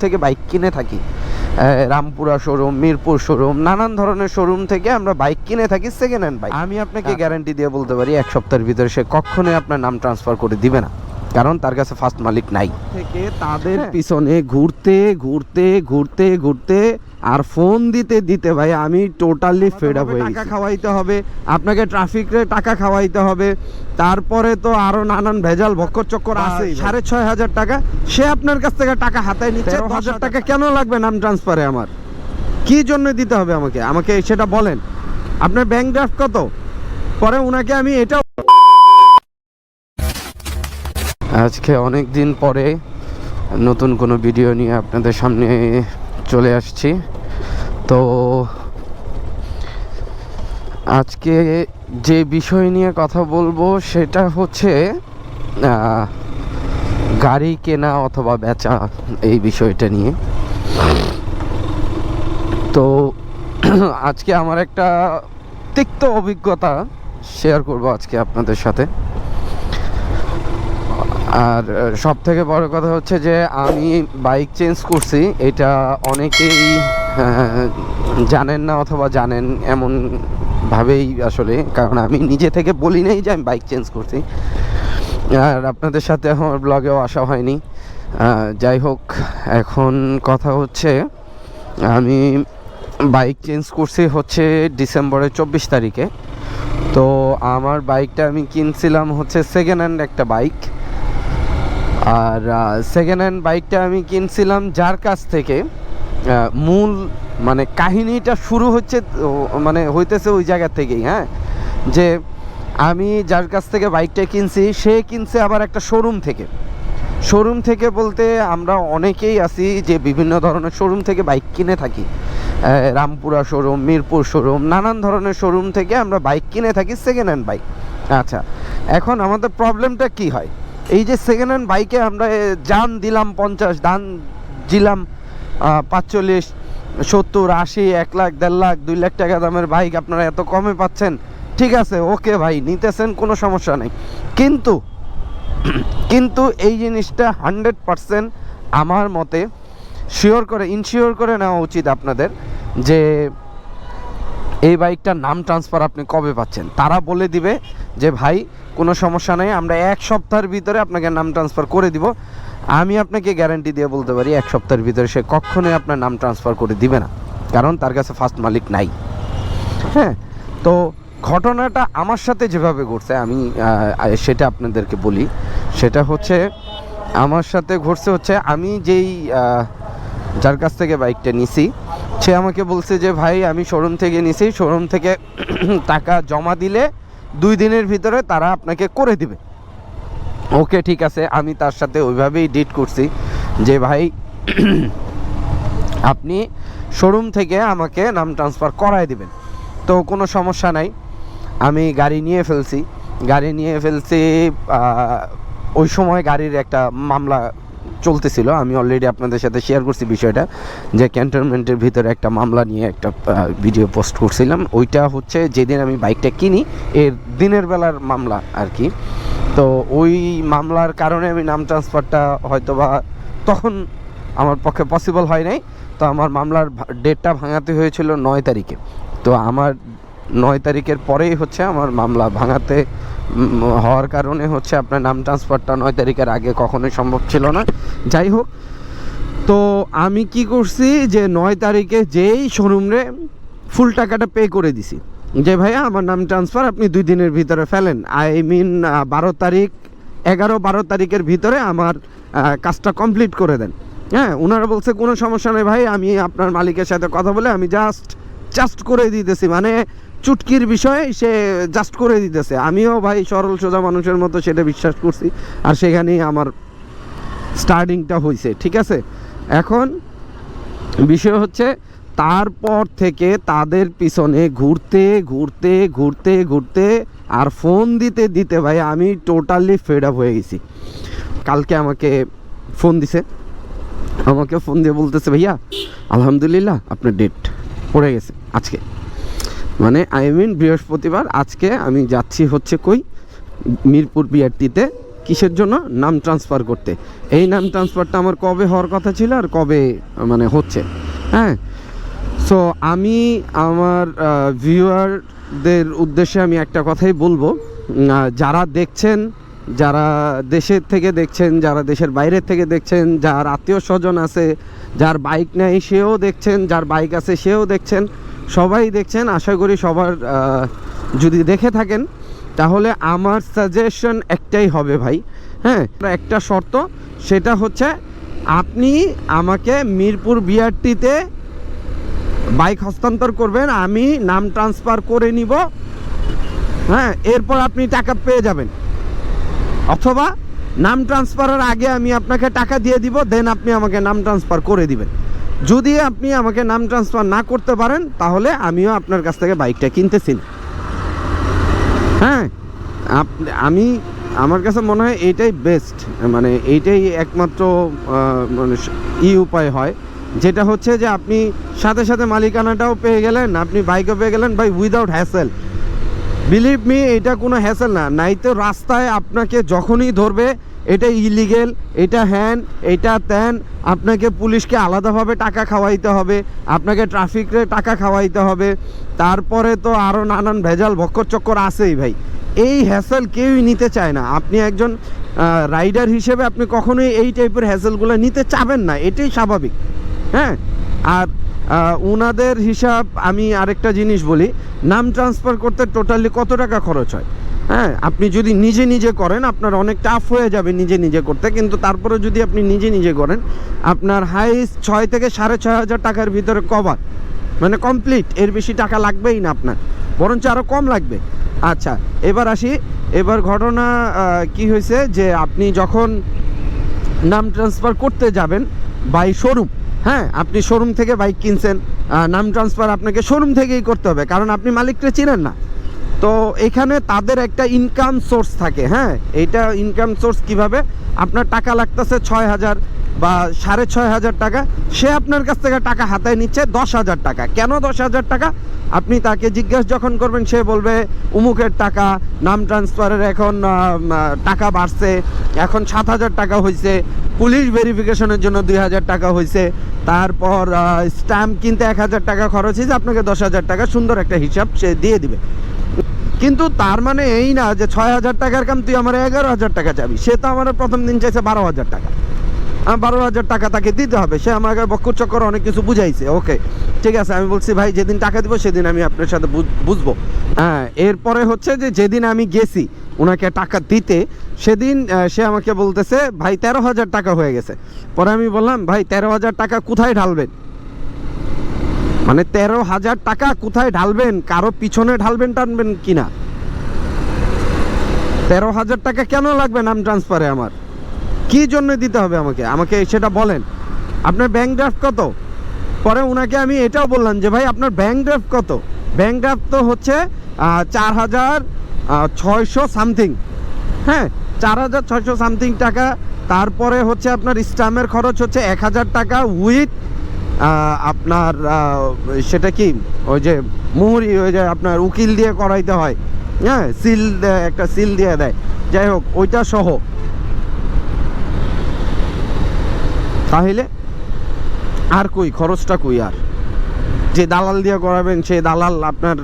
থেকে বাইক কিনে থাকি। রামপুরা শোরুম, মিরপুর শোরুম, নানান ধরনের শোরুম থেকে আমরা বাইক কিনে থাকি সেকেন্ড হ্যান্ড বাইক। আমি আপনাকে গ্যারান্টি দিয়ে বলতে পারি 1 সপ্তাহের ভিতরে সে কখনোই আপনার নাম ট্রান্সফার করে দিবে না, কারণ তার কাছে ফার্স্ট মালিক নাই। থেকে তাদের পিছনে ঘুরতে ঘুরতে ঘুরতে ঘুরতে আর ফোন দিতে দিতে ভাই আমি টোটালি ফেড আপ হয়ে গেছি। টাকা খাওয়াইতে হবে আপনাকে, ট্রাফিকে টাকা খাওয়াইতে হবে, তারপরে তো আরো নানান ভেজাল ভক্কর চক্কর আছে। 6,500 টাকা সে আপনার কাছ থেকে টাকা হাতায় নিচ্ছে। 10,000 টাকা কেন লাগবে নাম ট্রান্সফারে? আমার কি জন্য দিতে হবে আমাকে সেটা বলেন। আপনার ব্যাংক ড্রাফট কত? পরে উনাকে আমি এটা আজকে অনেক দিন পরে নতুন কোনো ভিডিও নিয়ে আপনাদের সামনে চলে আসছি। তো আজকে যে বিষয় নিয়ে কথা বলবো সেটা হচ্ছে গাড়ি কেনা অথবা বেচা, এই বিষয়টা নিয়ে। তো আজকে আমার একটা তিক্ত অভিজ্ঞতা শেয়ার করব আজকে আপনাদের সাথে। আর সব থেকে বড় কথা হচ্ছে যে আমি বাইক চেঞ্জ করছি, এটা অনেকেই জানেন না অথবা জানেন এমন ভাবেই আসলে, কারণ আমি নিজে থেকে বলি নাই যে আমি বাইক চেঞ্জ করছি। আর আপনাদের সাথে আমার ব্লগেও আসা হয়নি। যাই হোক, এখন কথা হচ্ছে আমি বাইক চেঞ্জ করছি হচ্ছে ডিসেম্বরের 24 তারিখে। তো আমার বাইকটা আমি কিনছিলাম হচ্ছে সেকেন্ড হ্যান্ড একটা বাইক। আর সেকেন্ড হ্যান্ড বাইকটা আমি কিনছিলাম যার কাছ থেকে মূল মানে কাহিনীটা শুরু হচ্ছে মানে হইতেছে ওই জায়গা থেকেই। হ্যাঁ, যে আমি যার কাছ থেকে বাইকটা কিনছি সে কিনছে আবার একটা শোরুম থেকে বলতে আমরা অনেকেই আছি যে বিভিন্ন ধরনের শোরুম থেকে বাইক কিনে থাকি। রামপুরা শোরুম, মিরপুর শোরুম, নানান ধরনের শোরুম থেকে আমরা বাইক কিনে থাকি সেকেন্ড হ্যান্ড বাইক। আচ্ছা, এখন আমাদের প্রবলেমটা কি হয়? এই যে সেকেন্ড হ্যান্ড বাইকে আমরা দাম দিলাম 50, দাম দিলাম 45, 70, 80, 1 লাখ, 1.5 লাখ, 2 লাখ টাকা দামের বাইক আপনারা এত কমে পাচ্ছেন। ঠিক আছে, ওকে ভাই, নিতেছেন, কোনো সমস্যা নেই। কিন্তু এই জিনিসটা 100% আমার মতে ইনশিওর করে নেওয়া উচিত আপনাদের, যে এই বাইকটার নাম ট্রান্সফার আপনি কবে পাচ্ছেন। তারা বলে দিবে যে ভাই কোনো সমস্যা নেই, আমরা 1 সপ্তাহের ভিতরে আপনাকে নাম ট্রান্সফার করে দিব। আমি আপনাকে গ্যারান্টি দিয়ে বলতে পারি 1 সপ্তাহের ভিতরে সে কখনোই আপনার নাম ট্রান্সফার করে দিবে না, কারণ তার কাছে ফার্স্ট মালিক নাই। হ্যাঁ, তো ঘটনাটা আমার সাথে যেভাবে ঘটছে আমি সেটা আপনাদেরকে বলি। সেটা হচ্ছে আমার সাথে ঘটছে হচ্ছে আমি যার কাছ থেকে বাইকটা নিছি সে আমাকে বলছে যে ভাই আমি শোরুম থেকে নিছি, শোরুম থেকে টাকা জমা দিলে 2 দিনের ভিতরে তারা আপনাকে করে দিবে। ওকে, ঠিক আছে, আমি তার সাথে ওইভাবেই ডিট করছি যে ভাই আপনি শোরুম থেকে আমাকে নাম ট্রান্সফার করায় দিবেন। তো কোনো সমস্যা নাই, আমি গাড়ি নিয়ে ফেলছি। ওই সময় গাড়ির একটা মামলা চলতেছিল, আমি অলরেডি আপনাদের সাথে শেয়ার করছি বিষয়টা, যে ক্যান্টনমেন্টের ভিতরে একটা মামলা নিয়ে একটা ভিডিও পোস্ট করছিলাম। ওইটা হচ্ছে যেদিন আমি বাইকটা কিনি এর দিনের বেলার মামলা আর কি। তো ওই মামলার কারণে আমি নাম ট্রান্সফারটা হয়তোবা তখন আমার পক্ষে পসিবল হয় নাই। তো আমার মামলার ডেটটা ভাঙাতে হয়েছিল 9 তারিখে। তো আমার 9 তারিখের পরেই হচ্ছে আমার মামলা ভাঙাতে হওয়ার কারণে হচ্ছে আপনার নাম ট্রান্সফারটা 9 তারিখের আগে কখনোই সম্ভব ছিল না। যাই হোক, তো আমি কি করছি যে 9 তারিখে যেই শোরুমে ফুল টাকাটা পে করে দিছি যে ভাইয়া আমার নাম ট্রান্সফার আপনি 2 দিনের ভিতরে ফেলেন, আই মিন 12 তারিখ, 11-12 তারিখের ভিতরে আমার কাজটা কমপ্লিট করে দেন। হ্যাঁ, ওনারা বলছে কোনো সমস্যা নেই ভাই, আমি আপনার মালিকের সাথে কথা বলে আমি জাস্ট করে দিতেছি, মানে চুটকির বিষয়ে সে জাস্ট করে দিতেছে। আমিও ভাই সরল সোজা মানুষের মতো সেটা বিশ্বাস করছি, আর সেখানেই আমার স্টার্টিংটা হয়েছে। ঠিক আছে, এখন বিষয় হচ্ছে তারপর থেকে তাদের পিছনে ঘুরতে আর ফোন দিতে ভাই আমি টোটালি ফেড আপ হয়ে গেছি। কালকে আমাকে ফোন দিয়ে বলতেছে ভাইয়া আলহামদুলিল্লাহ আপনার ডেট পড়ে গেছে আজকে, মানে বৃহস্পতিবার। আজকে আমি যাচ্ছি হচ্ছে মিরপুর বিআরটিতে কিসের জন্য? নাম ট্রান্সফার করতে। এই নাম ট্রান্সফারটা আমার কবে হওয়ার কথা ছিল আর কবে মানে হচ্ছে। হ্যাঁ, সো আমি আমার ভিউয়ারদের উদ্দেশ্যে আমি একটা কথাই বলবো, যারা দেখছেন, যারা দেশের থেকে দেখছেন, যারা দেশের বাইরের থেকে দেখছেন, যার আত্মীয় স্বজন আছে, যার বাইক নেই সেও দেখছেন, যার বাইক আছে সেও দেখছেন, সবাই দেখছেন। আশা করি সবার যদি দেখে থাকেন তাহলে আমার সাজেশন একটাই হবে ভাই। হ্যাঁ, একটা শর্ত, সেটা হচ্ছে আপনি আমাকে মিরপুর বিআরটিতে বাইক হস্তান্তর করবেন, আমি নাম ট্রান্সফার করে নিব। হ্যাঁ, এরপর আপনি টাকা পেয়ে যাবেন, অথবা নাম ট্রান্সফারের আগে আমি আপনাকে টাকা দিয়ে দিব, দেন আপনি আমাকে নাম ট্রান্সফার করে দিবেন। যদি আপনি আমাকে নাম ট্রান্সফার না করতে পারেন তাহলে আমিও আপনার কাছ থেকে বাইকটা কিনতেছি না। হ্যাঁ, আমি আমার কাছে মনে হয় এইটাই বেস্ট, মানে এইটাই একমাত্র মানে উপায় হয়, যেটা হচ্ছে যে আপনি সাথে সাথে মালিকানাটাও পেয়ে গেলেন, আপনি বাইকও পেয়ে গেলেন ভাই, উইদাউট হ্যাসেল। বিলিভ মি, এটা কোনো হ্যাসেল না। নাইতো রাস্তায় আপনাকে যখনই ধরবে এটা ইলিগেল, এটা হ্যান, এটা ত্যান, আপনাকে পুলিশকে আলাদাভাবে টাকা খাওয়াইতে হবে, আপনাকে ট্রাফিকে টাকা খাওয়াইতে হবে, তারপরে তো আরও নানান ভেজাল ভক্কর চক্কর আছেই ভাই। এই হ্যাসেল কেউই নিতে চায় না। আপনি একজন রাইডার হিসেবে আপনি কখনোই এই টাইপের হ্যাসেলগুলো নিতে চাবেন না, এটাই স্বাভাবিক। হ্যাঁ, আর ওনাদের হিসাব আমি আরেকটা জিনিস বলি, নাম ট্রান্সফার করতে টোটালি কত টাকা খরচ হয়। হ্যাঁ, আপনি যদি নিজে নিজে করেন আপনার অনেক টাফ হয়ে যাবে নিজে নিজে করতে, কিন্তু তারপরে যদি আপনি নিজে নিজে করেন আপনার হাইস্ট 6 থেকে 6,500 টাকার ভিতরে কভার, মানে কমপ্লিট। এর বেশি টাকা লাগবেই না আপনার, বরঞ্চ আরও কম লাগবে। আচ্ছা, এবার আসি, এবার ঘটনা কি হয়েছে যে আপনি যখন নাম ট্রান্সফার করতে যাবেন বাই শোরুম, হ্যাঁ, আপনি শোরুম থেকে বাইক কিনছেন, নাম ট্রান্সফার আপনাকে শোরুম থেকেই করতে হবে, কারণ আপনি মালিককে চিনেন না। তো এখানে তাদের একটা ইনকাম সোর্স থাকে। হ্যাঁ, এইটা ইনকাম সোর্স কিভাবে? আপনার টাকা লাগতেছে 6,000 বা 6,500 টাকা, সে আপনার কাছ থেকে টাকা হাতায় নিচ্ছে 10,000 টাকা। কেন 10,000 টাকা? আপনি তাকে জিজ্ঞাসা যখন করবেন সে বলবে উমুকের টাকা, নাম ট্রান্সফারের এখন টাকা বাড়ছে, এখন 7,000 টাকা হয়েছে, পুলিশ ভেরিফিকেশনের জন্য 2,000 টাকা হয়েছে, তারপর স্ট্যাম্প কিনতে 1,000 টাকা খরচ হয়েছে, আপনাকে 10,000 টাকা সুন্দর একটা হিসাব সে দিয়ে দিবে। কিন্তু তার মানে এই না যে 6,000 টাকার কাম তুই আমার 11,000 টাকা চাবি। সে তো আমার প্রথম দিন চাইছে 12,000 টাকা, 12,000 টাকা তাকে দিতে হবে। সে আমাকে বক্কর চক্কর অনেক কিছু বুঝাইছে। ওকে, ঠিক আছে, আমি বলছি ভাই যেদিন টাকা দিব সেদিন আমি আপনার সাথে বুঝবো। হ্যাঁ, এরপরে হচ্ছে যে যেদিন আমি গেছি ওনাকে টাকা দিতে, সেদিন সে আমাকে বলতেছে ভাই 13,000 টাকা হয়ে গেছে। পরে আমি বললাম ভাই 13,000 টাকা কোথায় ঢালবেন? মানে 13,000 টাকা কোথায় ঢালবেন? কারো পিছনে ঢালবেন টানবেন কিনা? 13,000 টাকা কেন লাগবে নাম ট্রান্সফারে? আমার কি জন্য দিতে হবে আমাকে সেটা বলেন। আপনার ব্যাংক ড্রাফট কত? পরে ওনাকে আমি এটাও বললাম যে ভাই আপনার ব্যাংক ড্রাফট কত? ব্যাংক ড্রাফট তো হচ্ছে 4,600 সামথিং। হ্যাঁ, 4,600 সামথিং টাকা। তারপরে হচ্ছে আপনার স্ট্যাম্পের খরচ হচ্ছে 1,000 টাকা উইথ আপনার সেটা কি ওই যে মুহুরি, ওই যে আপনার উকিল দিয়ে করাইতে হয়, হ্যাঁ, সিল একটা সিল দিয়ে দেয়, যাই হোক ওইটা সহ। তাহলে আর কই খরচটা কই? আর যে দালাল দিয়ে করাবেন সে দালাল আপনার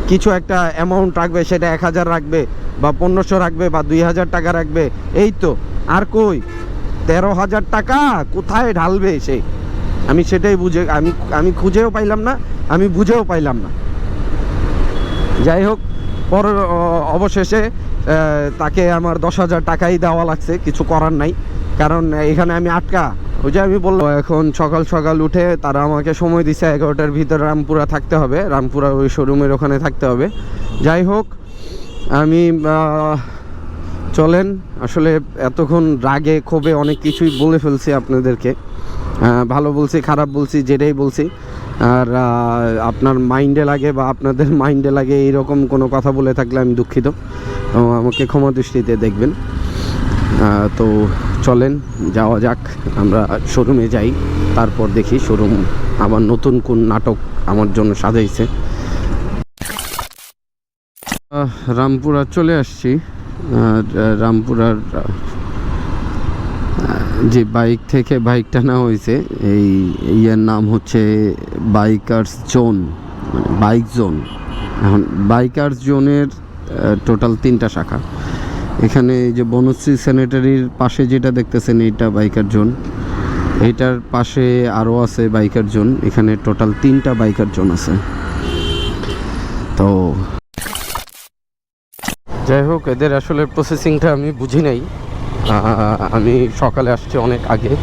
কিছু একটা অ্যামাউন্ট রাখবে, সেটা 1,000 রাখবে বা 1,500 রাখবে বা 2,000 টাকা রাখবে, এই তো। আর কই 13,000 টাকা কোথায় ঢালবে সে? আমি সেটাই আমি খুঁজেও পাইলাম না, আমি বুঝেও পাইলাম না। যাই হোক, পরে অবশেষে তাকে আমার 10,000 টাকাই দেওয়া লাগছে, কিছু করার নাই, কারণ এখানে আমি আটকা। ওই যে আমি বললাম এখন সকাল সকাল উঠে তারা আমাকে সময় দিচ্ছে 11টার ভিতরে রামপুরা থাকতে হবে, রামপুরা ওই শোরুমের ওখানে থাকতে হবে। যাই হোক, আমি চলেন, আসলে এতক্ষণ রাগে ক্ষোভে অনেক কিছুই বলে ফেলছি আপনাদেরকে, ভালো বলছি খারাপ বলছি যেটাই বলছি। আর আপনার মাইন্ডে লাগে বা আপনাদের মাইন্ডে লাগে এইরকম কোনো কথা বলে থাকলে আমি দুঃখিত, আমাকে ক্ষমা দৃষ্টিতে দেখবেন। তো চলেন যাওয়া যাক, আমরা শোরুমে যাই, তারপর দেখি শোরুম আবার নতুন কোন নাটক আমার জন্য সাজাইছে। রামপুরা চলে আসছি, আর রামপুরার যে বাইক থেকে বাইকটা নেওয়া হয়েছে এই ইয়ের নাম হচ্ছে বাইকার্স জোন, মানে বাইক জোন। এখন বাইকার্স জোনের টোটাল 3টা শাখা। এখানে এই যে বনশ্রী স্যানিটারির পাশে যেটা দেখতেছেন এইটা বাইকার জোন, এইটার পাশে আরও আছে বাইকার জোন। এখানে টোটাল 3টা বাইকার জোন আছে। তো যাই হোক, এদের আসলে প্রসেসিংটা আমি বুঝি নাই। আমি সকালে আসছি অনেক আগে।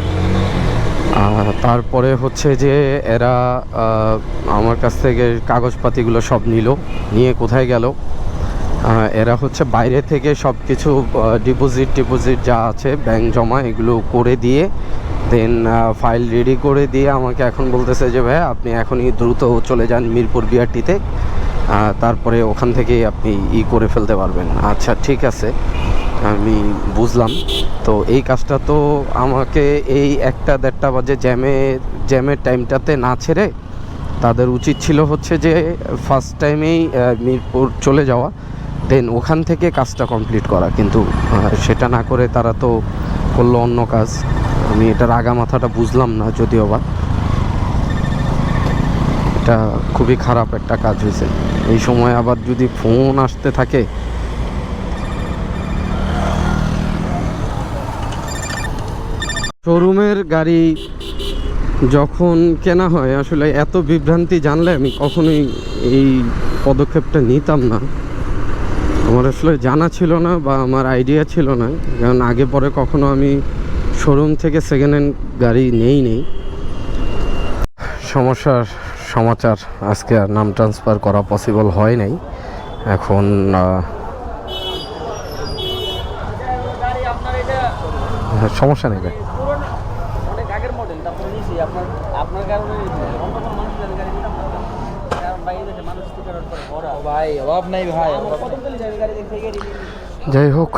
তারপরে হচ্ছে যে এরা আমার কাছ থেকে কাগজপাতিগুলো সব নিয়ে কোথায় গেল, এরা হচ্ছে বাইরে থেকে সব কিছু ডিপোজিট যা আছে ব্যাংক জমা এগুলো করে দিয়ে দেন ফাইল রেডি করে দিয়ে আমাকে এখন বলতেছে যে ভাই আপনি এখনই দ্রুত চলে যান মিরপুর বিআরটিতে, তারপরে ওখান থেকেই আপনি করে ফেলতে পারবেন। আচ্ছা ঠিক আছে, আমি বুঝলাম। তো এই কাজটা তো আমাকে এই 1টা-1.5টা বাজে জ্যামের টাইমটাতে না ছেড়ে তাদের উচিত ছিল হচ্ছে যে ফার্স্ট টাইমেই মিরপুর চলে যাওয়া, দেন ওখান থেকে কাজটা কমপ্লিট করা। কিন্তু সেটা না করে তারা তো করলো অন্য কাজ। আমি এটার আগা মাথাটা বুঝলাম না, যদিও বা এটা খুবই খারাপ একটা কাজ হয়েছে। এই সময় আবার যদি ফোন আসতে থাকে, শোরুমের গাড়ি যখন কেনা হয় আসলে এত বিভ্রান্তি জানলে আমি কখনোই এই পদক্ষেপটা নিতাম না। আমার আসলে জানা ছিল না বা আমার আইডিয়া ছিল না, কারণ আগে পরে কখনো আমি শোরুম থেকে সেকেন্ড হ্যান্ড গাড়ি নেই। সমস্যার সমাচার, আজকে আর নাম ট্রান্সফার করা পসিবল হয় নাই। এখন সমস্যা নেই ভাই, যাই হোক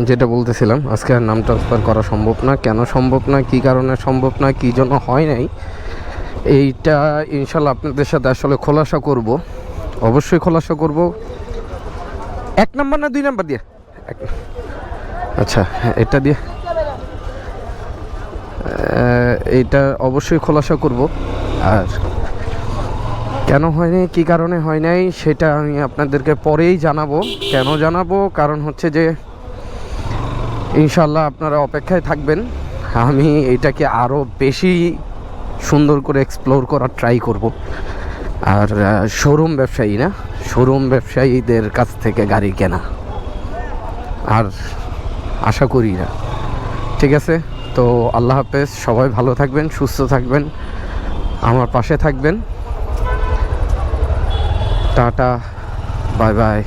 যেটা বলতেছিলাম, আজকে আর নাম ট্রান্সফার করা সম্ভব না। কেন সম্ভব না, কী কারণে সম্ভব না, কী জন্য হয় নাই, এইটা ইনশাল্লাহ আপনাদের সাথে আসলে খোলাসা করব, অবশ্যই খোলাসা করব। 1 নাম্বার না 2 নাম্বার দিয়ে, আচ্ছা এটা দিয়ে, এইটা অবশ্যই খোলাসা করব। আর কেন হয় নাই, কী কারণে হয় নাই সেটা আমি আপনাদেরকে পরেই জানাবো। কেন জানাবো, কারণ হচ্ছে যে ইনশাল্লাহ আপনারা অপেক্ষায় থাকবেন। আমি এটাকে আরও বেশি সুন্দর করে এক্সপ্লোর করার ট্রাই করব। আর শোরুম ব্যবসায়ীদের কাছ থেকে গাড়ি কেনা আর আশা করি না। ঠিক আছে, তো আল্লাহ হাফেজ, সবাই ভালো থাকবেন, সুস্থ থাকবেন, আমার পাশে থাকবেন। Tata, bye bye.